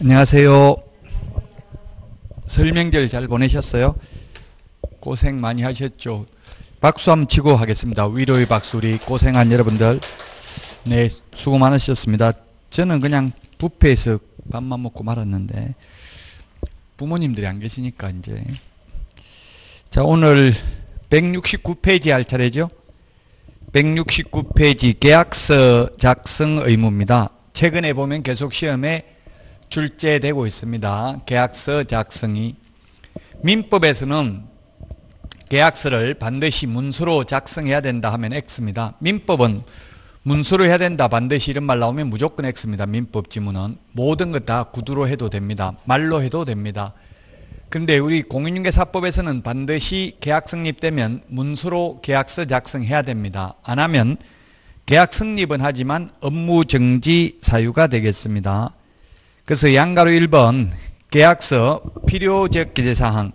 안녕하세요. 설명절 잘 보내셨어요? 고생 많이 하셨죠? 박수 한번 치고 하겠습니다. 위로의 박수. 우리 고생한 여러분들, 네, 수고 많으셨습니다. 저는 그냥 뷔페에서 밥만 먹고 말았는데 부모님들이 안 계시니까 이제. 자, 오늘 169페이지 할 차례죠. 169페이지 계약서 작성 의무입니다. 최근에 보면 계속 시험에 출제되고 있습니다. 계약서 작성이. 민법에서는 계약서를 반드시 문서로 작성해야 된다 하면 X입니다. 민법은 문서로 해야 된다 반드시 이런 말 나오면 무조건 X입니다. 민법 지문은 모든 것 다 구두로 해도 됩니다. 말로 해도 됩니다. 근데 우리 공인중개사법에서는 반드시 계약 성립되면 문서로 계약서 작성해야 됩니다. 안 하면 계약 성립은 하지만 업무 정지 사유가 되겠습니다. 그래서 양가로 1번 계약서 필요적 기재사항.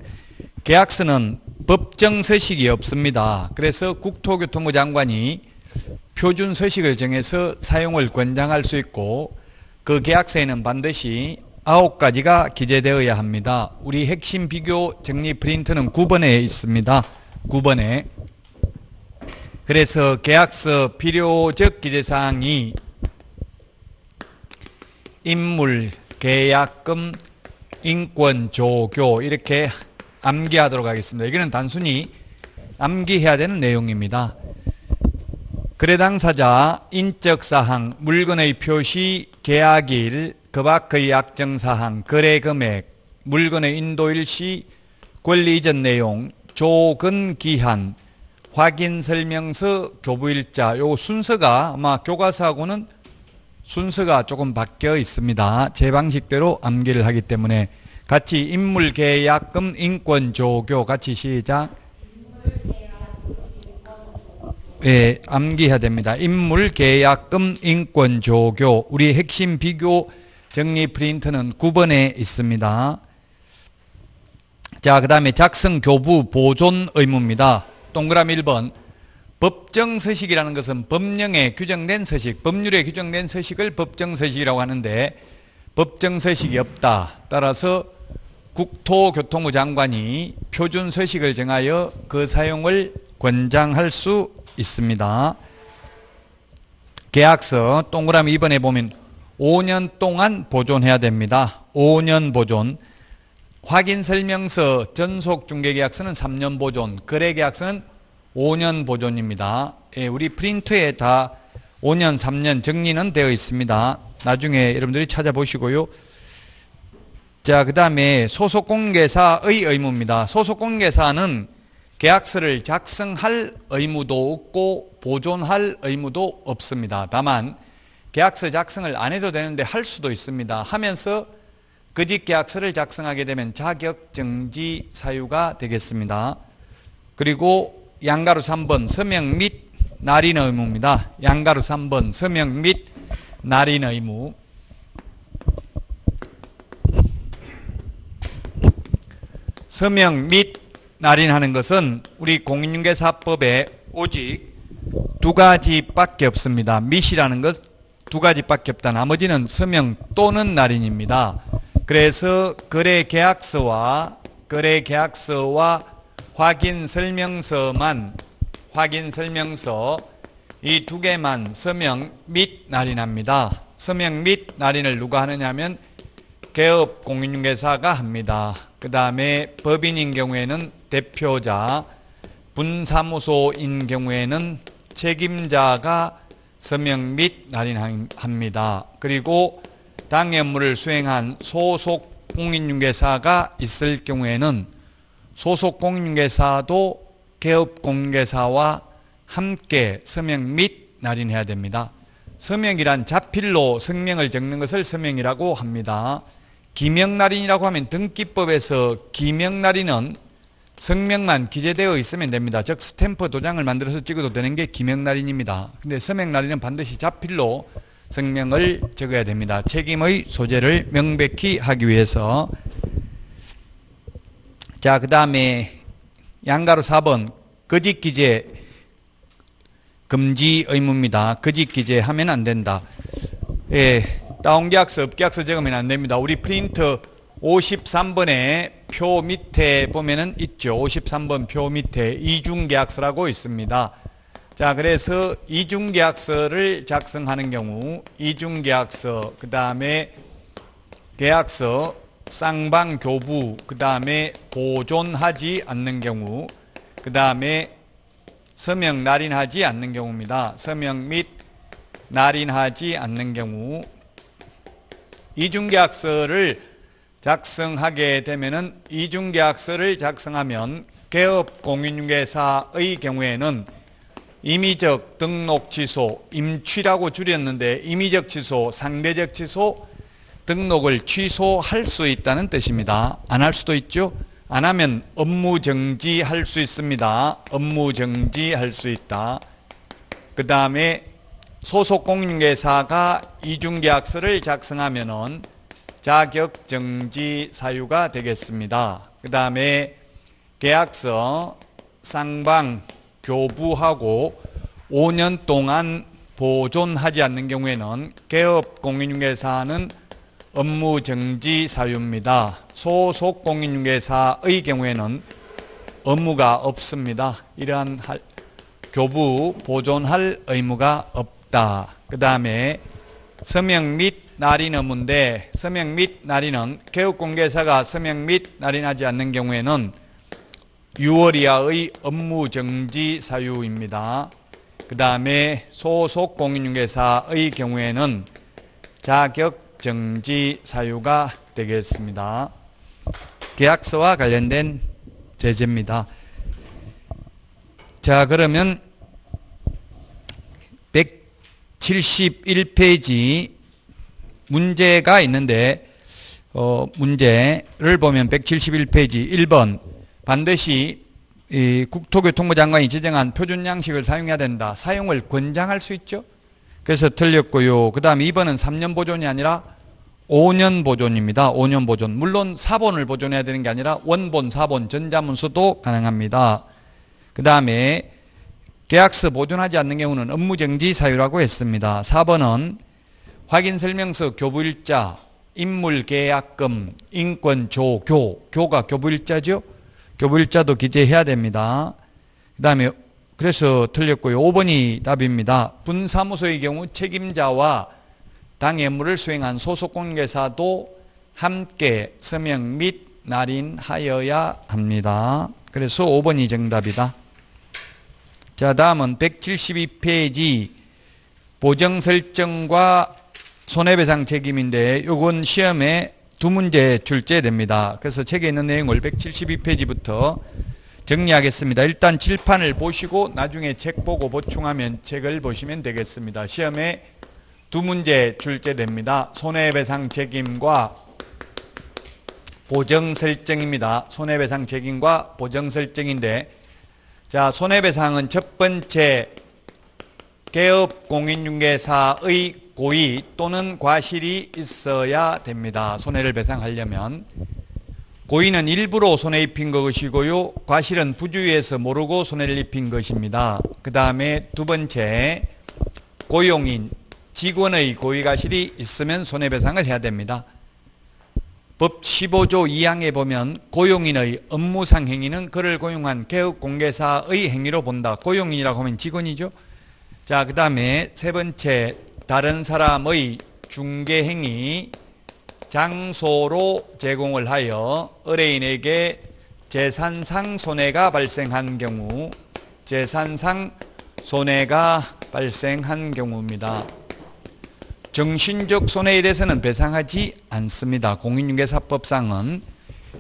계약서는 법정 서식이 없습니다. 그래서 국토교통부 장관이 표준 서식을 정해서 사용을 권장할 수 있고, 그 계약서에는 반드시 9가지가 기재되어야 합니다. 우리 핵심 비교 정리 프린트는 9번에 있습니다. 9번에. 그래서 계약서 필요적 기재사항이 인물, 계약금, 인권, 조교 이렇게 암기하도록 하겠습니다. 이거는 단순히 암기해야 되는 내용입니다. 거래 당사자, 인적사항, 물건의 표시, 계약일, 그 밖의 약정사항, 거래금액, 물건의 인도일시, 권리 이전 내용, 조건기한, 확인설명서, 교부일자. 요 순서가 아마 교과서하고는 순서가 조금 바뀌어 있습니다. 제 방식대로 암기를 하기 때문에 같이 인물, 계약금, 인권, 조교 같이 시작. 예, 암기해야 됩니다. 인물, 계약금, 인권, 조교. 우리 핵심 비교 정리 프린트는 9번에 있습니다. 자, 그 다음에 작성, 교부, 보존 의무입니다. 동그라미 1번. 법정 서식이라는 것은 법령에 규정된 서식, 법률에 규정된 서식을 법정 서식이라고 하는데 법정 서식이 없다. 따라서 국토교통부 장관이 표준 서식을 정하여 그 사용을 권장할 수 있습니다. 계약서 동그라미 2번에 보면 5년 동안 보존해야 됩니다. 5년 보존. 확인설명서, 전속중개계약서는 3년 보존, 거래계약서는 5년 보존입니다. 예, 우리 프린트에 다 5년, 3년 정리는 되어 있습니다. 나중에 여러분들이 찾아보시고요. 자, 그 다음에 소속공개사의 의무입니다. 소속공개사는 계약서를 작성할 의무도 없고 보존할 의무도 없습니다. 다만 계약서 작성을 안 해도 되는데 할 수도 있습니다. 하면서 거짓 계약서를 작성하게 되면 자격정지 사유가 되겠습니다. 그리고 양가로 3번 서명 및 날인 의무입니다. 양가로 3번 서명 및 날인 의무. 서명 및 날인하는 것은 우리 공인중개사법에 오직 2가지밖에 없습니다. 밋이라는 것 2가지밖에 없다. 나머지는 서명 또는 날인입니다. 그래서 거래계약서와 확인설명서만, 확인설명서 이 2개만 서명 및 날인합니다. 서명 및 날인을 누가 하느냐 하면 개업 공인중개사가 합니다. 그 다음에 법인인 경우에는 대표자, 분사무소인 경우에는 책임자가 서명 및 날인합니다. 그리고 당해 업무를 수행한 소속 공인중개사가 있을 경우에는 소속 공인중개사도 개업 공인중개사와 함께 서명 및 날인해야 됩니다. 서명이란 자필로 성명을 적는 것을 서명이라고 합니다. 기명날인이라고 하면 등기법에서 기명날인은 성명만 기재되어 있으면 됩니다. 즉 스탬프 도장을 만들어서 찍어도 되는 게 기명날인입니다. 근데 서명날인은 반드시 자필로 성명을 적어야 됩니다. 책임의 소재를 명백히 하기 위해서. 자, 그 다음에 양가로 4번 거짓 기재 금지 의무입니다. 거짓 기재하면 안 된다. 예, 다운계약서, 업계약서 적으면 안 됩니다. 우리 프린터 53번에 표 밑에 보면은 있죠. 53번 표 밑에 이중계약서라고 있습니다. 자, 그래서 이중계약서를 작성하는 경우, 이중계약서, 그 다음에 계약서, 쌍방교부, 그 다음에 보존하지 않는 경우, 그 다음에 서명 날인하지 않는 경우입니다. 서명 및 날인하지 않는 경우, 이중계약서를 작성하게 되면은 이중계약서를 작성하면 개업공인중개사의 경우에는 임의적 등록 취소, 임취라고 줄였는데 임의적 취소, 상대적 취소, 등록을 취소할 수 있다는 뜻입니다. 안 할 수도 있죠. 안 하면 업무 정지할 수 있습니다. 업무 정지할 수 있다. 그 다음에 소속 공인중개사가 이중계약서를 작성하면은 자격 정지 사유가 되겠습니다. 그 다음에 계약서 쌍방 교부하고 5년 동안 보존하지 않는 경우에는 개업 공인중개사는 업무 정지 사유입니다. 소속 공인중개사의 경우에는 의무가 없습니다. 이러한 교부 보존할 의무가 없다. 그 다음에 서명 및 날인 의무인데 서명 및 날인은 개업공개사가 서명 및 날인하지 않는 경우에는 6월 이하의 업무 정지 사유입니다. 그 다음에 소속 공인중개사의 경우에는 자격 정지 사유가 되겠습니다. 계약서와 관련된 제재입니다. 자, 그러면 171페이지 문제가 있는데 문제를 보면 171페이지 1번 반드시 이 국토교통부 장관이 지정한 표준 양식을 사용해야 된다. 사용을 권장할 수 있죠. 그래서 틀렸고요. 그 다음 2번은 3년 보존이 아니라 5년 보존입니다. 5년 보존. 물론 4번을 보존해야 되는 게 아니라 원본, 4번, 전자문서도 가능합니다. 그 다음에 계약서 보존하지 않는 경우는 업무정지 사유라고 했습니다. 4번은 확인설명서 교부일자, 인물계약금, 인권조교, 교가 교부일자죠. 교부일자도 기재해야 됩니다. 그 다음에 그래서 틀렸고요. 5번이 답입니다. 분사무소의 경우 책임자와 당의 업무를 수행한 소속공인중개사도 함께 서명 및 날인하여야 합니다. 그래서 5번이 정답이다. 자, 다음은 172페이지 보정설정과 손해배상 책임인데 이건 시험에 두 문제 출제됩니다. 그래서 책에 있는 내용을 172페이지부터 정리하겠습니다. 일단 칠판을 보시고 나중에 책 보고 보충하면 책을 보시면 되겠습니다. 시험에 두 문제 출제됩니다. 손해배상 책임과 보정설정입니다. 손해배상 책임과 보정설정인데, 자, 손해배상은 첫 번째 개업공인중개사의 고의 또는 과실이 있어야 됩니다. 손해를 배상하려면. 고의는 일부러 손해 입힌 것이고요. 과실은 부주의해서 모르고 손해를 입힌 것입니다. 그 다음에 두 번째, 고용인, 직원의 고의 과실이 있으면 손해배상을 해야 됩니다. 법 15조 2항에 보면 고용인의 업무상 행위는 그를 고용한 개업공개사의 행위로 본다. 고용인이라고 하면 직원이죠. 자, 그 다음에 세 번째, 다른 사람의 중개행위, 장소로 제공을 하여 의뢰인에게 재산상 손해가 발생한 경우, 재산상 손해가 발생한 경우입니다. 정신적 손해에 대해서는 배상하지 않습니다. 공인중개사법상은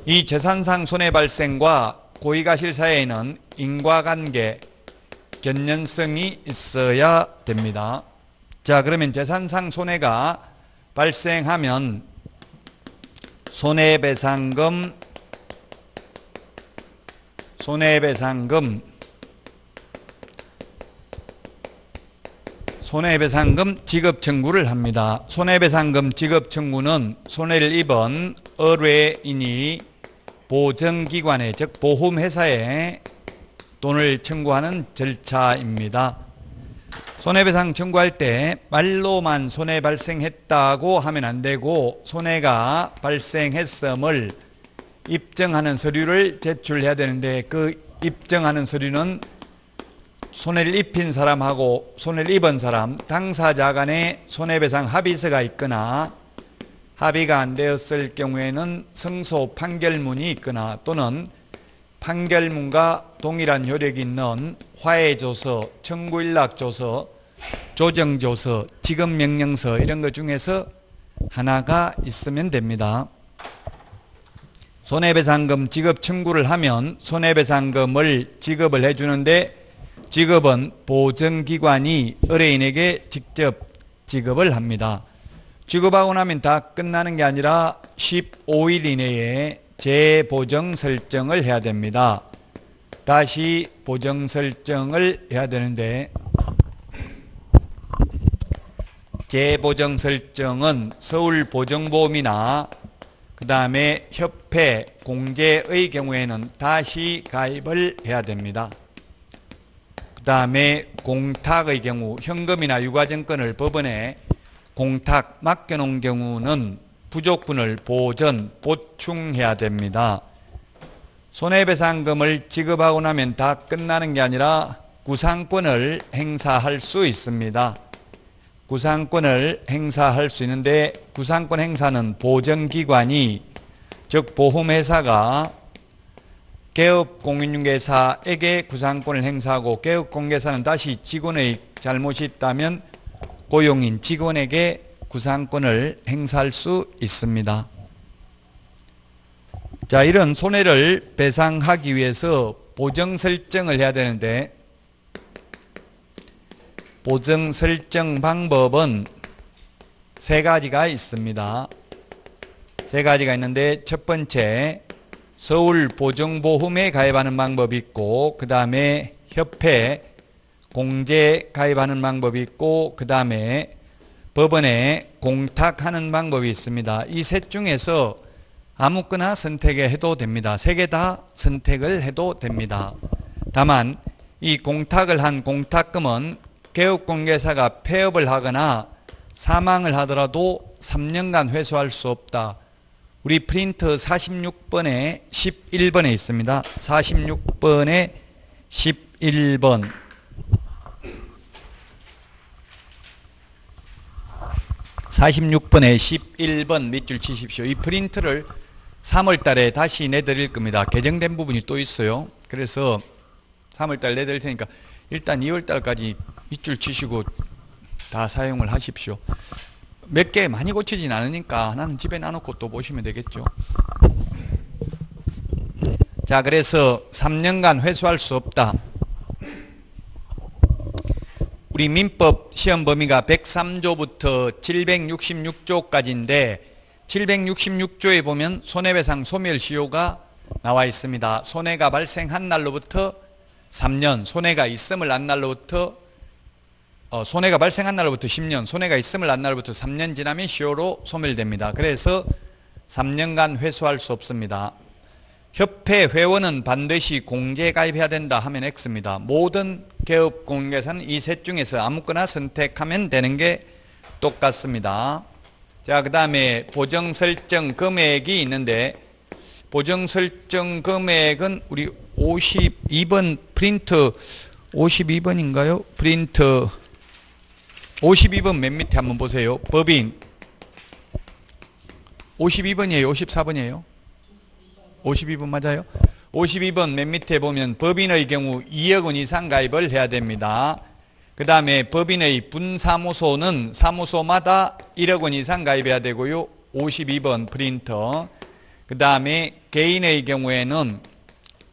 이 재산상 손해 발생과 고의과실 사이에는 인과관계, 견연성이 있어야 됩니다. 자, 그러면 재산상 손해가 발생하면 손해배상금 지급 청구를 합니다. 손해배상금 지급 청구는 손해를 입은 의뢰인이 보증기관에, 즉 보험회사에 돈을 청구하는 절차입니다. 손해배상 청구할 때 말로만 손해 발생했다고 하면 안 되고 손해가 발생했음을 입증하는 서류를 제출해야 되는데 그 입증하는 서류는 손해를 입힌 사람하고 손해를 입은 사람, 당사자 간에 손해배상 합의서가 있거나 합의가 안 되었을 경우에는 승소 판결문이 있거나 또는 판결문과 동일한 효력이 있는 화해조서, 청구일락조서, 조정조서, 지급명령서 이런 것 중에서 하나가 있으면 됩니다. 손해배상금 지급 청구를 하면 손해배상금을 지급을 해주는데 지급은 보증기관이 의뢰인에게 직접 지급을 합니다. 지급하고 나면 다 끝나는 게 아니라 15일 이내에 재보정 설정을 해야 됩니다. 다시 보정 설정을 해야 되는데 재보정 설정은 서울보정보험이나 그 다음에 협회, 공제의 경우에는 다시 가입을 해야 됩니다. 그 다음에 공탁의 경우 현금이나 유가증권을 법원에 공탁 맡겨놓은 경우는 부족분을 보충해야 됩니다. 손해배상금을 지급하고 나면 다 끝나는 게 아니라 구상권을 행사할 수 있습니다. 구상권을 행사할 수 있는데 구상권 행사는 보증기관이 즉 보험회사가 개업공인중개사에게 구상권을 행사하고 개업공개사는 다시 직원의 잘못이 있다면 고용인 직원에게 구상권을 행사할 수 있습니다. 자, 이런 손해를 배상하기 위해서 보정 설정을 해야 되는데 보정 설정 방법은 세 가지가 있습니다. 세 가지가 있는데 첫 번째 서울보정보험에 가입하는 방법이 있고 그 다음에 협회 공제 가입하는 방법이 있고 그 다음에 법원에 공탁하는 방법이 있습니다. 이 셋 중에서 아무거나 선택해도 됩니다. 세 개 다 선택을 해도 됩니다. 다만 이 공탁을 한 공탁금은 개업공개사가 폐업을 하거나 사망을 하더라도 3년간 회수할 수 없다. 우리 프린트 46번에 11번에 있습니다. 46번에 11번. (46번에) 11번 밑줄 치십시오. 이 프린트를 3월 달에 다시 내드릴 겁니다. 개정된 부분이 또 있어요. 그래서 3월 달 내드릴 테니까 일단 2월 달까지 밑줄 치시고 다 사용을 하십시오. 몇 개 많이 고치진 않으니까 하나는 집에 놔놓고 또 보시면 되겠죠. 자, 그래서 3년간 회수할 수 없다. 우리 민법 시험 범위가 103조부터 766조까지인데 766조에 보면 손해배상 소멸시효가 나와 있습니다. 손해가 발생한 날로부터 3년, 손해가 있음을 난 날로부터 손해가 발생한 날로부터 10년, 손해가 있음을 난 날로부터 3년 지나면 시효로 소멸됩니다. 그래서 3년간 회수할 수 없습니다. 협회 회원은 반드시 공제 가입해야 된다 하면 X입니다. 모든 개업공개사는 이 셋 중에서 아무거나 선택하면 되는 게 똑같습니다. 자, 그 다음에 보정설정 금액이 있는데 보정설정 금액은 우리 52번 프린트 52번인가요? 프린트 52번 맨 밑에 한번 보세요. 법인 52번이에요? 54번이에요? 52번 맞아요? 52번 맨 밑에 보면 법인의 경우 2억 원 이상 가입을 해야 됩니다. 그 다음에 법인의 분사무소는 사무소마다 1억 원 이상 가입해야 되고요. 52번 프린터. 그 다음에 개인의 경우에는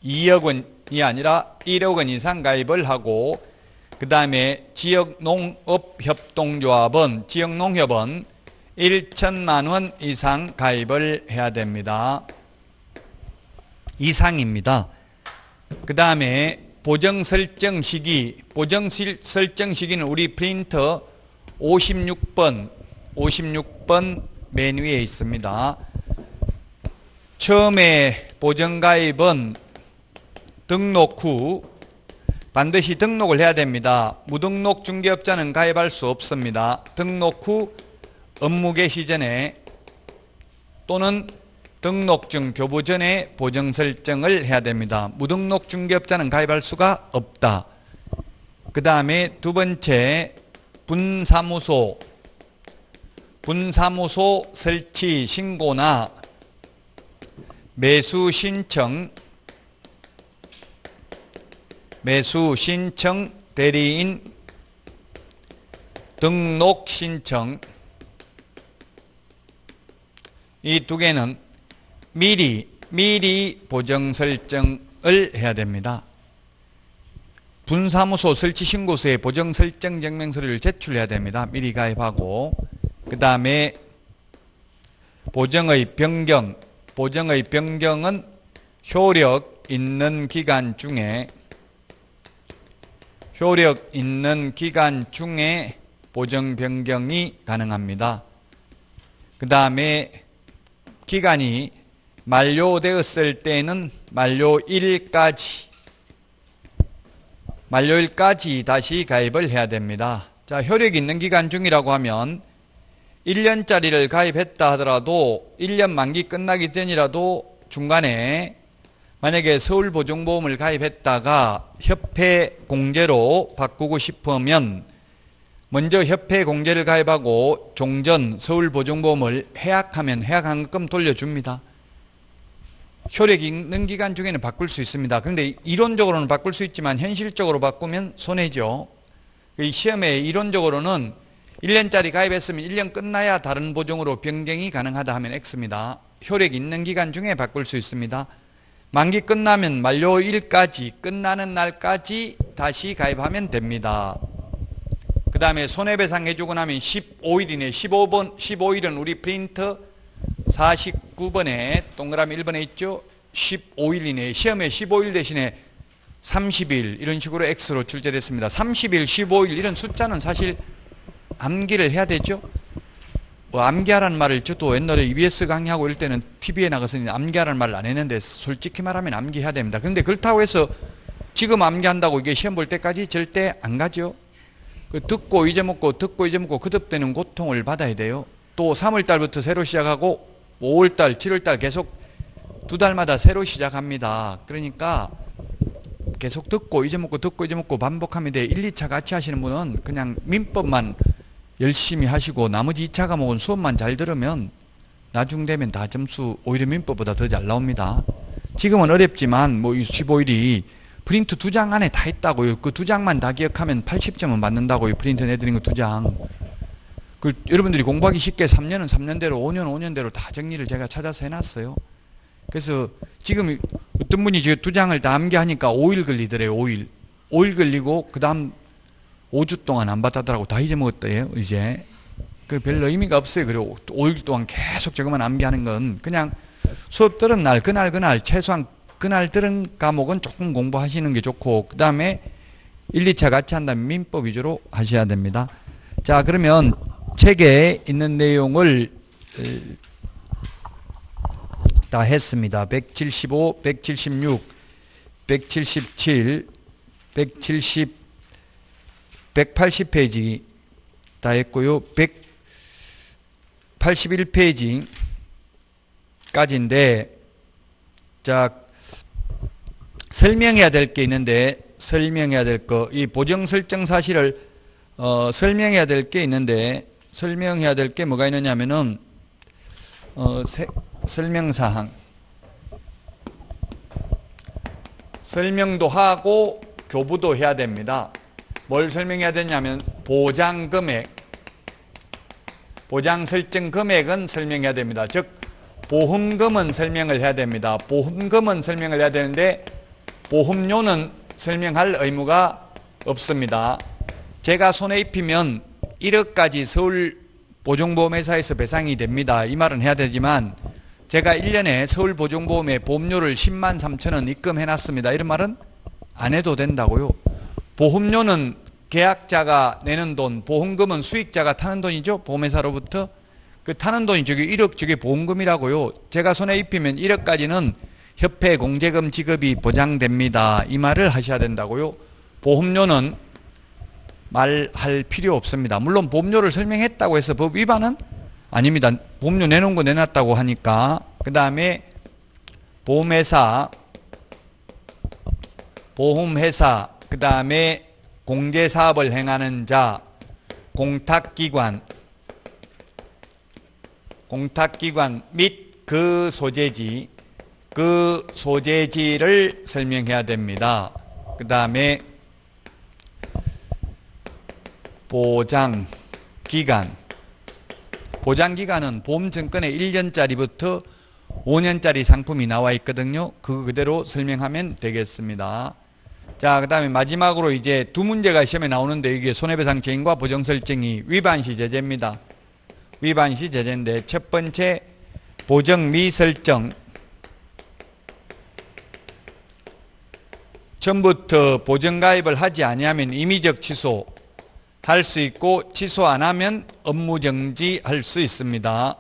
2억 원이 아니라 1억 원 이상 가입을 하고 그 다음에 지역농업협동조합은 지역농협은 1천만 원 이상 가입을 해야 됩니다. 이상입니다. 그 다음에 보정 설정 시기, 보정 설정 시기는 우리 프린터 56번 맨 위에 있습니다. 처음에 보정 가입은 등록 후 반드시 등록을 해야 됩니다. 무등록 중개업자는 가입할 수 없습니다. 등록 후 업무 개시 전에 또는 등록증 교부 전에 보정 설정을 해야 됩니다. 무등록 중개업자는 가입할 수가 없다. 그 다음에 두 번째, 분사무소 설치 신고나 매수 신청, 대리인 등록 신청, 이 두 개는 미리 보정 설정을 해야 됩니다. 분사무소 설치 신고서에 보정 설정 증명서를 제출해야 됩니다. 미리 가입하고. 그 다음에 보정의 변경은 효력 있는 기간 중에 보정 변경이 가능합니다. 그 다음에 기간이 만료되었을 때는 만료일까지 다시 가입을 해야 됩니다. 자, 효력 있는 기간 중이라고 하면 1년짜리를 가입했다 하더라도 1년 만기 끝나기 전이라도 중간에 만약에 서울보증보험을 가입했다가 협회 공제로 바꾸고 싶으면 먼저 협회 공제를 가입하고 종전 서울보증보험을 해약하면 해약환급금 돌려줍니다. 효력 있는 기간 중에는 바꿀 수 있습니다. 그런데 이론적으로는 바꿀 수 있지만 현실적으로 바꾸면 손해죠. 시험에 이론적으로는 1년짜리 가입했으면 1년 끝나야 다른 보증으로 변경이 가능하다 하면 X입니다. 효력 있는 기간 중에 바꿀 수 있습니다. 만기 끝나면 만료일까지, 끝나는 날까지 다시 가입하면 됩니다. 그 다음에 손해배상 해주고 나면 15일이네. 15일은 우리 프린터 49번에 동그라미 1번에 있죠. 15일이네. 시험에 15일 대신에 30일 이런 식으로 X로 출제됐습니다. 30일, 15일 이런 숫자는 사실 암기를 해야 되죠. 암기하라는 말을 저도 옛날에 EBS 강의하고 이럴 때는 TV에 나가서 암기하라는 말을 안 했는데 솔직히 말하면 암기해야 됩니다. 그런데 그렇다고 해서 지금 암기한다고 이게 시험 볼 때까지 절대 안 가죠. 듣고 잊어먹고 거듭되는 고통을 받아야 돼요. 또 3월달부터 새로 시작하고 5월달, 7월달 계속 두 달마다 새로 시작합니다. 그러니까 계속 듣고 잊어먹고 반복하면 돼요. 1, 2차 같이 하시는 분은 그냥 민법만 열심히 하시고 나머지 2차 과목은 수업만 잘 들으면 나중 되면 다 점수 오히려 민법보다 더 잘 나옵니다. 지금은 어렵지만 뭐 15일이 프린트 2장 안에 다 있다고요. 그 2장만 다 기억하면 80점은 받는다고요. 프린트 내드린 거 2장. 여러분들이 공부하기 쉽게 3년은 3년대로 5년 5년대로 다 정리를 제가 찾아서 해놨어요. 그래서 지금 어떤 분이 저 2장을 다 암기하니까 5일 걸리더래요. 5일 걸리고 그 다음 5주 동안 안 받았더라고. 다 잊어먹었대요. 이제 그 별로 의미가 없어요. 그리고 5일 동안 계속 저것만 암기하는 건 그냥 수업 들은 날 그날 최소한 그날 들은 과목은 조금 공부하시는 게 좋고 그 다음에 1, 2차 같이 한다면 민법 위주로 하셔야 됩니다. 자, 그러면 책에 있는 내용을 다 했습니다. 175, 176, 177, 180페이지 다 했고요. 181페이지까지인데 자, 설명해야 될 게 있는데 설명해야 될 거, 이 보정 설정 사실을 설명해야 될 게 있는데 설명해야 될 게 뭐가 있느냐면은 설명사항 설명도 하고 교부도 해야 됩니다. 뭘 설명해야 되냐면 보장금액, 보장 설정 금액은 설명해야 됩니다. 즉 보험금은 설명을 해야 됩니다. 보험금은 설명을 해야 되는데 보험료는 설명할 의무가 없습니다. 제가 손해 입히면 1억까지 서울보증보험회사에서 배상이 됩니다. 이 말은 해야 되지만 제가 1년에 서울보증보험에 보험료를 10만 3천 원 입금해놨습니다. 이런 말은 안 해도 된다고요. 보험료는 계약자가 내는 돈, 보험금은 수익자가 타는 돈이죠. 보험회사로부터. 그 타는 돈이 저기 1억 저게 보험금이라고요. 제가 손해 입히면 1억까지는 협회 공제금 지급이 보장됩니다. 이 말을 하셔야 된다고요. 보험료는 말할 필요 없습니다. 물론 보험료를 설명했다고 해서 법 위반은 아닙니다. 보험료 내놓은 거 내놨다고 하니까. 그 다음에 보험회사, 그 다음에 공제사업을 행하는 자, 공탁기관 및 그 소재지를 설명해야 됩니다. 그 다음에 보장기간은 보험증권에 1년짜리부터 5년짜리 상품이 나와 있거든요. 그거 그대로 설명하면 되겠습니다. 자, 그 다음에 마지막으로 이제 두 문제가 시험에 나오는데 이게 손해배상 책임과 보정 설정이 위반시 제재입니다. 위반시 제재인데 첫 번째 보정 미설정. 처음부터 보정가입을 하지 아니하면 임의적 취소 할 수 있고 취소 안 하면 업무정지 할 수 있습니다.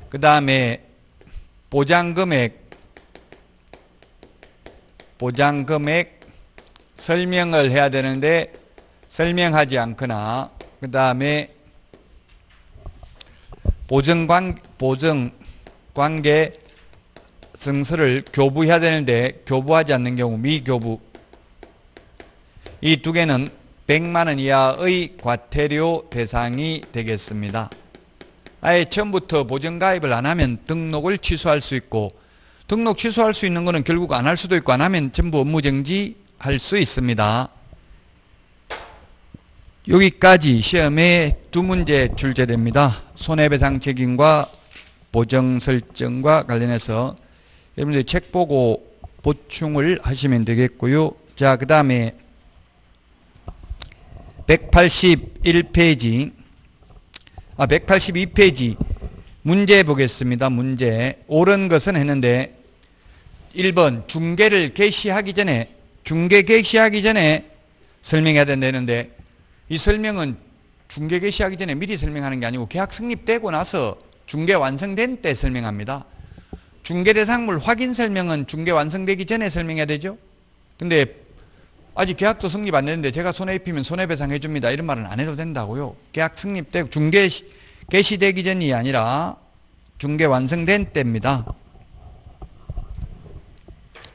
그 다음에 보장금액 설명을 해야 되는데 설명하지 않거나 그 다음에 보증관계 증서를 교부해야 되는데 교부하지 않는 경우 미교부. 이 두 개는 100만 원 이하의 과태료 대상이 되겠습니다. 아예 처음부터 보정가입을 안 하면 등록을 취소할 수 있고 등록 취소할 수 있는 거는 결국 안 할 수도 있고 안 하면 전부 업무정지 할 수 있습니다. 여기까지 시험에 두 문제 출제됩니다. 손해배상 책임과 보정 설정과 관련해서 여러분들 책 보고 보충을 하시면 되겠고요. 자, 그 다음에 182페이지 문제 보겠습니다. 문제. 옳은 것은 했는데 1번 중개를 개시하기 전에 설명해야 된다는데 이 설명은 중개 개시하기 전에 미리 설명하는 게 아니고 계약 성립되고 나서 중개 완성된 때 설명합니다. 중개대상물 확인 설명은 중개 완성되기 전에 설명해야 되죠. 근데 아직 계약도 성립 안 됐는데 제가 손해 입히면 손해배상 해줍니다. 이런 말은 안 해도 된다고요. 계약 성립되고 중개 개시되기 전이 아니라 중개 완성된 때입니다.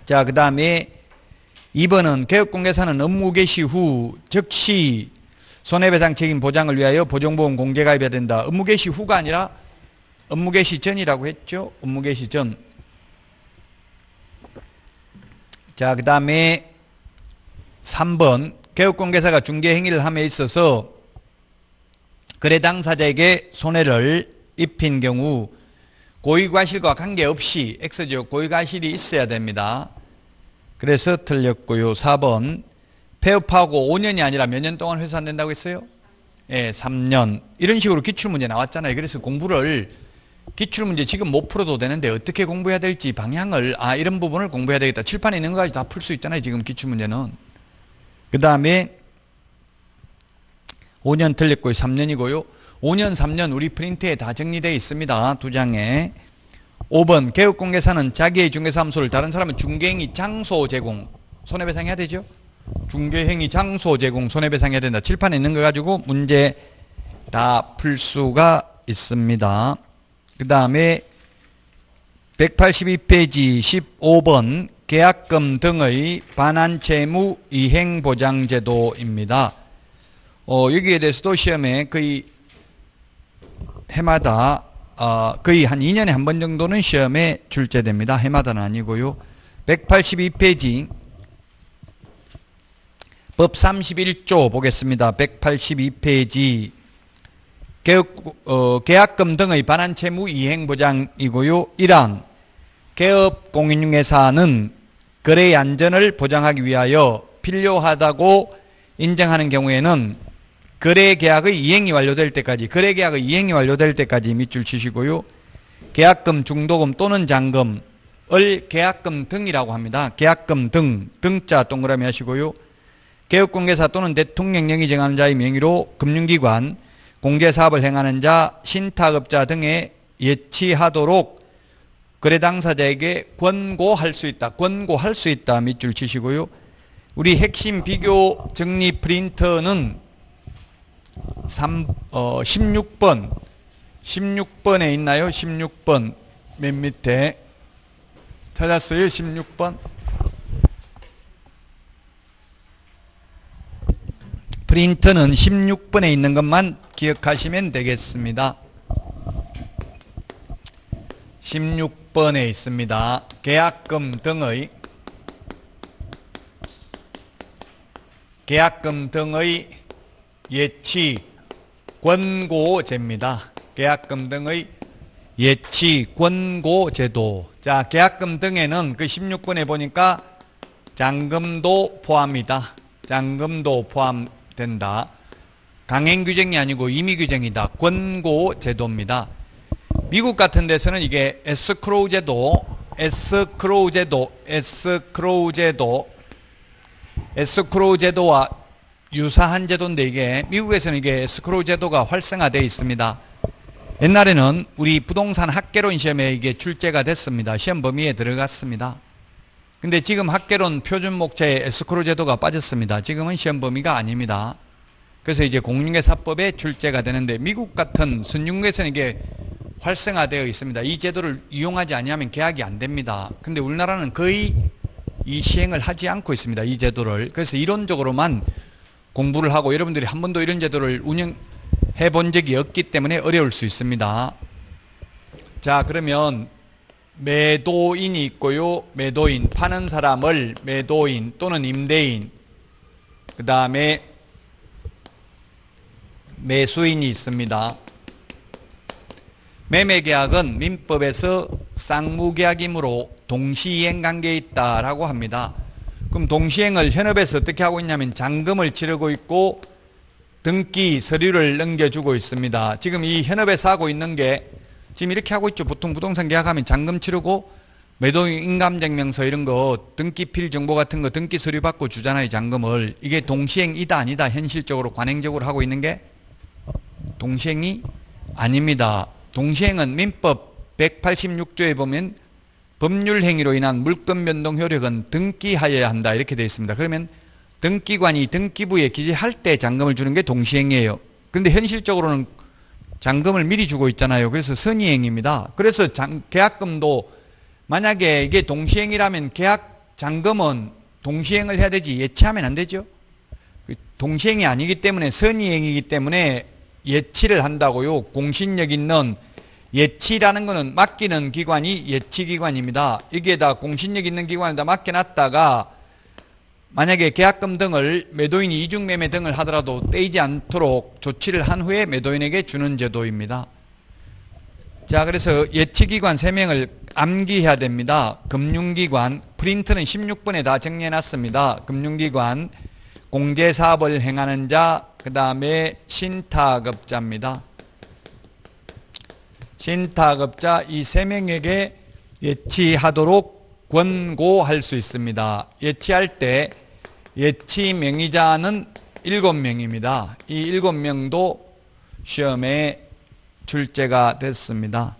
자, 그 다음에 2번은 개업공개사는 업무 개시 후 즉시 손해배상 책임 보장을 위하여 보정보험 공제 가입해야 된다. 업무 개시 후가 아니라 업무 개시 전이라고 했죠. 업무 개시 전. 자, 그 다음에 3번 개업공개사가 중개행위를 함에 있어서 거래 당사자에게 손해를 입힌 경우 고의과실과 관계없이 X죠. 고의과실이 있어야 됩니다. 그래서 틀렸고요. 4번 폐업하고 5년이 아니라 몇 년 동안 회수한다고 했어요? 예, 3년. 이런 식으로 기출문제 나왔잖아요. 그래서 공부를 기출문제 지금 못 풀어도 되는데 어떻게 공부해야 될지 방향을 이런 부분을 공부해야 되겠다. 칠판에 있는 것까지 다 풀 수 있잖아요. 지금 기출문제는. 그 다음에 5년 틀렸고요. 3년이고요. 5년, 3년 우리 프린트에 다 정리되어 있습니다. 두 장에. 5번 개업공개사는 자기의 중개사무소를 다른 사람은 중개행위 장소 제공 손해배상해야 되죠. 중개행위 장소 제공 손해배상해야 된다. 칠판에 있는 거 가지고 문제 다 풀 수가 있습니다. 그 다음에 182페이지 15번 계약금 등의 반환채무 이행보장제도입니다. 여기에 대해서도 시험에 거의 해마다 거의 한 2년에 한 번 정도는 시험에 출제됩니다. 해마다는 아니고요. 182페이지 법 31조 보겠습니다. 182페이지 계약금 등의 반환채무 이행보장이고요. 1항 개업공인중개사는 거래의 안전을 보장하기 위하여 필요하다고 인정하는 경우에는 거래계약의 이행이 완료될 때까지 밑줄 치시고요. 계약금, 중도금 또는 잔금을 계약금 등이라고 합니다. 계약금 등자 동그라미 하시고요. 개업공개사 또는 대통령령이 정하는 자의 명의로 금융기관, 공제사업을 행하는 자, 신탁업자 등에 예치하도록 거래 당사자에게 권고할 수 있다. 밑줄 치시고요. 우리 핵심 비교 정리 프린터는 16번에 있나요? 16번 맨 밑에 찾았어요? 16번. 프린터는 16번에 있는 것만 기억하시면 되겠습니다. 16번에 있습니다. 계약금 등의 예치 권고제입니다. 계약금 등의 예치 권고제도. 자, 계약금 등에는 그 16번에 보니까 잔금도 포함이다. 잔금도 포함된다. 강행 규정이 아니고 임의 규정이다. 권고제도입니다. 미국 같은 데서는 이게 에스크로우 제도와 유사한 제도인데 이게 미국에서는 이게 에스크로우 제도가 활성화되어 있습니다. 옛날에는 우리 부동산 학개론 시험에 이게 출제가 됐습니다. 시험 범위에 들어갔습니다. 근데 지금 학개론 표준 목차에 에스크로우 제도가 빠졌습니다. 지금은 시험 범위가 아닙니다. 그래서 이제 공인중개사법에 출제가 되는데 미국 같은 선진국에서는 이게 활성화되어 있습니다. 이 제도를 이용하지 않으면 계약이 안 됩니다. 근데 우리나라는 거의 이 시행을 하지 않고 있습니다. 이 제도를. 그래서 이론적으로만 공부를 하고 여러분들이 한 번도 이런 제도를 운영해 본 적이 없기 때문에 어려울 수 있습니다. 자, 그러면 매도인이 있고요. 매도인, 파는 사람을 매도인 또는 임대인, 그 다음에 매수인이 있습니다. 매매계약은 민법에서 쌍무계약이므로 동시이행 관계에 있다라고 합니다. 그럼 동시행을 현업에서 어떻게 하고 있냐면 잔금을 치르고 있고 등기 서류를 넘겨주고 있습니다. 지금 이 현업에서 하고 있는 게 지금 이렇게 하고 있죠. 보통 부동산 계약하면 잔금 치르고 매도인 인감증명서 이런 거 등기필 정보 같은 거 등기 서류 받고 주잖아요. 잔금을. 이게 동시행이다 아니다 현실적으로 관행적으로 하고 있는 게 동시행이 아닙니다. 동시행은 민법 186조에 보면 법률 행위로 인한 물권 변동 효력은 등기하여야 한다 이렇게 되어 있습니다. 그러면 등기관이 등기부에 기재할 때 잔금을 주는 게 동시행이에요. 그런데 현실적으로는 잔금을 미리 주고 있잖아요. 그래서 선의행입니다. 그래서 계약금도 만약에 이게 동시행이라면 계약 잔금은 동시행을 해야 되지 예치하면 안 되죠. 동시행이 아니기 때문에 선의행이기 때문에 예치를 한다고요. 공신력 있는 예치라는 것은 맡기는 기관이 예치기관입니다. 이게 다 공신력 있는 기관에다 맡겨놨다가 만약에 계약금 등을 매도인이 이중매매 등을 하더라도 떼이지 않도록 조치를 한 후에 매도인에게 주는 제도입니다. 자, 그래서 예치기관 3명을 암기해야 됩니다. 금융기관, 프린트는 16번에 다 정리해놨습니다. 금융기관, 공제사업을 행하는 자, 그 다음에 신탁업자입니다. 신탁업자 이 3명에게 예치하도록 권고할 수 있습니다. 예치할 때 예치 명의자는 7명입니다. 이 7명도 시험에 출제가 됐습니다.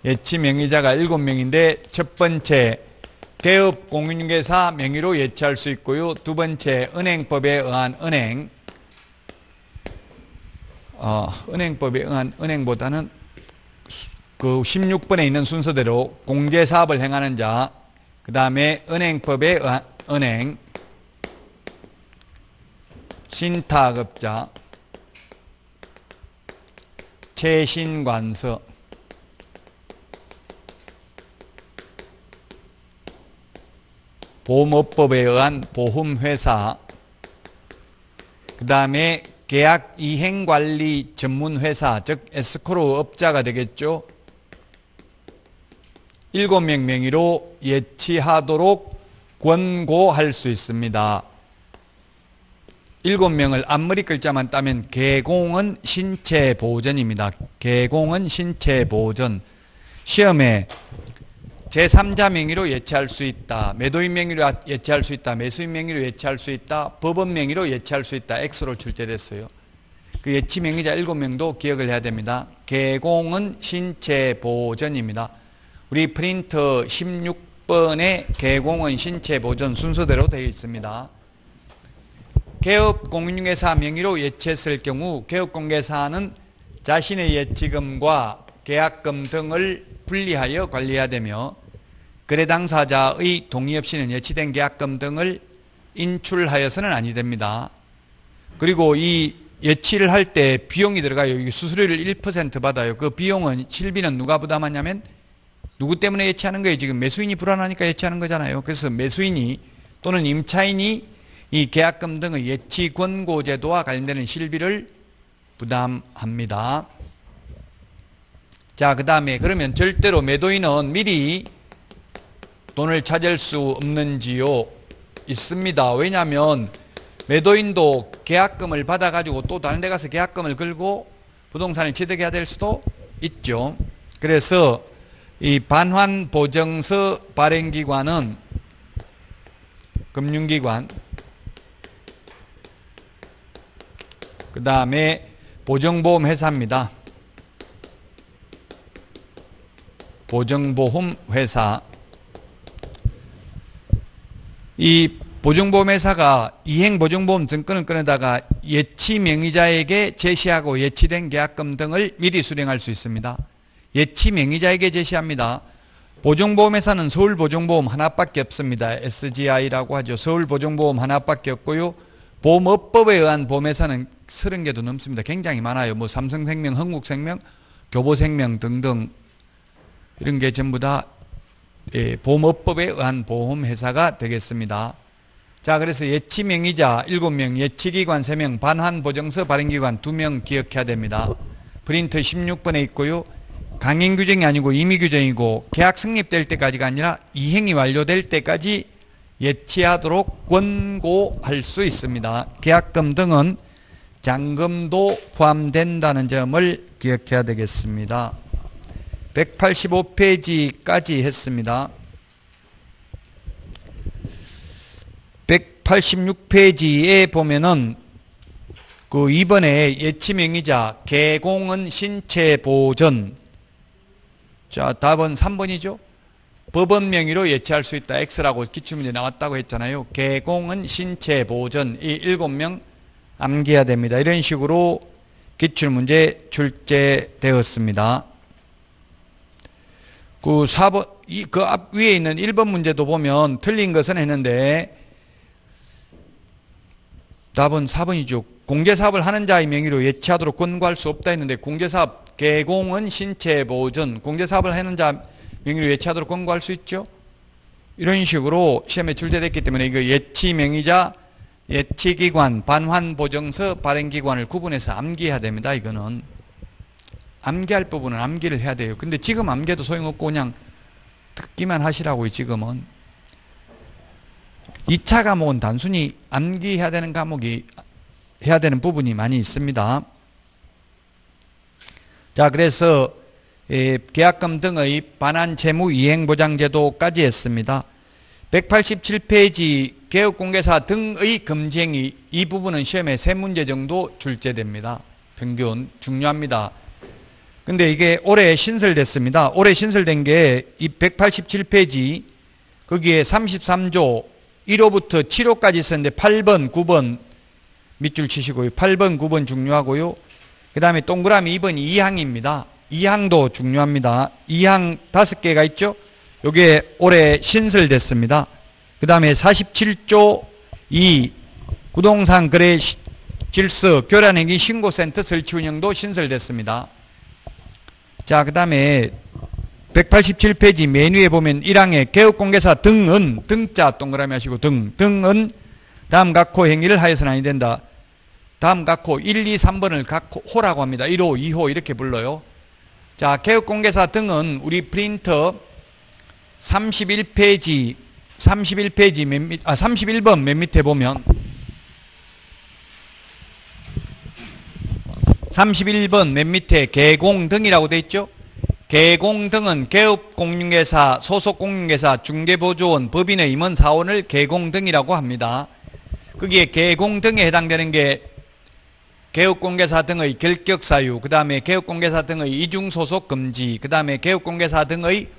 예치 명의자가 7명인데 첫 번째 개업 공인중개사 명의로 예치할 수 있고요. 두 번째 은행법에 의한 은행법에 의한 은행보다는 그 16번에 있는 순서대로 공제사업을 행하는 자, 그 다음에 은행법에 의한 은행, 신탁업자, 최신관서, 보험업법에 의한 보험회사, 그 다음에 계약 이행관리 전문회사, 즉 에스크로우 업자가 되겠죠. 7명 명의로 예치하도록 권고할 수 있습니다. 7명을 앞머리 글자만 따면 계공은 신체보전입니다. 계공은 신체보전. 시험에 제3자 명의로 예치할 수 있다. 매도인 명의로 예치할 수 있다. 매수인 명의로 예치할 수 있다. 법원 명의로 예치할 수 있다. X로 출제됐어요. 그 예치 명의자 7명도 기억을 해야 됩니다. 계공은 신체보전입니다. 우리 프린터 16 36번의 개공은 신체 보전 순서대로 되어 있습니다. 개업공인중개사 명의로 예치했을 경우 개업공개사는 자신의 예치금과 계약금 등을 분리하여 관리해야 되며 거래 당사자의 동의 없이는 예치된 계약금 등을 인출하여서는 아니 됩니다. 그리고 이 예치를 할 때 비용이 들어가요. 수수료를 1% 받아요. 그 비용은 실비는 누가 부담하냐면 누구 때문에 예치하는 거예요? 지금 매수인이 불안하니까 예치하는 거잖아요. 그래서 매수인이 또는 임차인이 이 계약금 등의 예치 권고 제도와 관련되는 실비를 부담합니다. 자, 그 다음에 그러면 절대로 매도인은 미리 돈을 찾을 수 없는지요? 있습니다. 왜냐하면 매도인도 계약금을 받아가지고 또 다른 데 가서 계약금을 걸고 부동산을 취득해야 될 수도 있죠. 그래서 이 반환보증서 발행기관은 금융기관, 그 다음에 보증보험회사입니다. 보증보험회사. 이 보증보험회사가 이행보증보험 증권을 꺼내다가 예치명의자에게 제시하고 예치된 계약금 등을 미리 수령할 수 있습니다. 예치명의자에게 제시합니다. 보증보험회사는 서울보증보험 하나밖에 없습니다. SGI라고 하죠. 서울보증보험 하나밖에 없고요. 보험업법에 의한 보험회사는 30개도 넘습니다. 굉장히 많아요. 뭐 삼성생명, 흥국생명, 교보생명 등등 이런 게 전부 다 보험업법에 의한 보험회사가 되겠습니다. 자, 그래서 예치명의자 7명, 예치기관 3명, 반환보증서 발행기관 2명 기억해야 됩니다. 프린트 16번에 있고요. 강행규정이 아니고 임의규정이고 계약 성립될 때까지가 아니라 이행이 완료될 때까지 예치하도록 권고할 수 있습니다. 계약금 등은 잔금도 포함된다는 점을 기억해야 되겠습니다. 185페이지까지 했습니다. 186페이지에 보면은 그 2번에 예치명의자 개공은 신체보전. 자, 답은 3번이죠. 법원 명의로 예치할 수 있다. X라고 기출문제 나왔다고 했잖아요. 개공은 신체보전. 이 7명 암기해야 됩니다. 이런 식으로 기출문제 출제되었습니다. 그 4번, 그 앞 위에 있는 1번 문제도 보면 틀린 것은 했는데 답은 4번이죠. 공제사업을 하는 자의 명의로 예치하도록 권고할 수 없다 했는데 공제사업 개공은 신체보전. 공제사업을 하는 자 명의로 예치하도록 권고할 수 있죠. 이런 식으로 시험에 출제됐기 때문에 이거 예치명의자, 예치기관, 반환보증서 발행기관을 구분해서 암기해야 됩니다. 이거는 암기할 부분은 암기를 해야 돼요. 근데 지금 암기해도 소용없고 그냥 듣기만 하시라고요. 지금은 2차 과목은 단순히 암기해야 되는 과목이 해야 되는 부분이 많이 있습니다. 자, 그래서 계약금 등의 반환채무 이행보장제도까지 했습니다. 187페이지 개업공개사 등의 금지행위, 이 부분은 시험에 3문제 정도 출제됩니다. 평균 중요합니다. 근데 이게 올해 신설됐습니다. 올해 신설된 게 이 187페이지 거기에 33조 1호부터 7호까지 있었는데 8번, 9번 밑줄 치시고요. 8번, 9번 중요하고요. 그 다음에 동그라미 2번 2항입니다. 2항도 중요합니다. 2항 5개가 있죠. 요게 올해 신설됐습니다. 그 다음에 47조 2 부동산 거래 질서 교란행위 신고센터 설치 운영도 신설됐습니다. 자, 그 다음에 187페이지 맨 위에 보면 1항에 개업공개사 등은 등자 동그라미 하시고 등은 다음 각호 행위를 하여서는 아니 된다. 다음 각호 1, 2, 3번을 각호라고 합니다. 1호, 2호 이렇게 불러요. 자, 개업공개사 등은 우리 프린터 31페이지 31번 맨 밑에 보면 31번 맨 밑에 개공 등이라고 되어 있죠. 개공 등은 개업공인중개사, 소속공인중개사, 중개보조원, 법인의 임원 사원을 개공 등이라고 합니다. 거기에 개공 등에 해당되는 게 개업공개사 등의 결격사유, 그 다음에 개업공개사 등의 이중소속 금지, 그 다음에 개업공개사 등의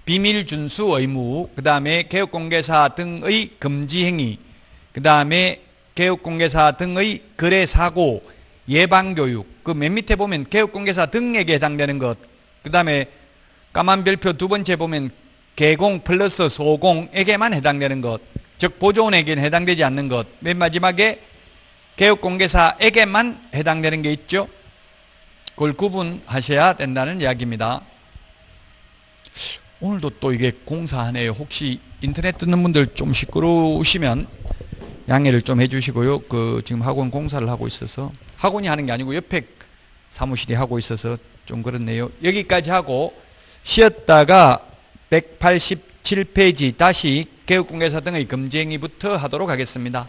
비밀 준수 의무, 그 다음에 개업공개사 등의 금지 행위, 그 다음에 개업공개사 등의 거래 사고, 예방교육, 그 맨 밑에 보면 개업공개사 등에게 해당되는 것, 그 다음에 까만 별표 두 번째 보면 개공 플러스 소공에게만 해당되는 것, 즉 보조원에게는 해당되지 않는 것, 맨 마지막에 개업공개사에게만 해당되는 게 있죠. 그걸 구분하셔야 된다는 이야기입니다. 오늘도 또 이게 공사하네요. 혹시 인터넷 듣는 분들 좀 시끄러우시면 양해를 좀 해주시고요. 지금 학원 공사를 하고 있어서, 학원이 하는 게 아니고 옆에 사무실이 하고 있어서 좀 그렇네요. 여기까지 하고 쉬었다가 187페이지 다시 개업공개사 등의 금지 행위부터 하도록 하겠습니다.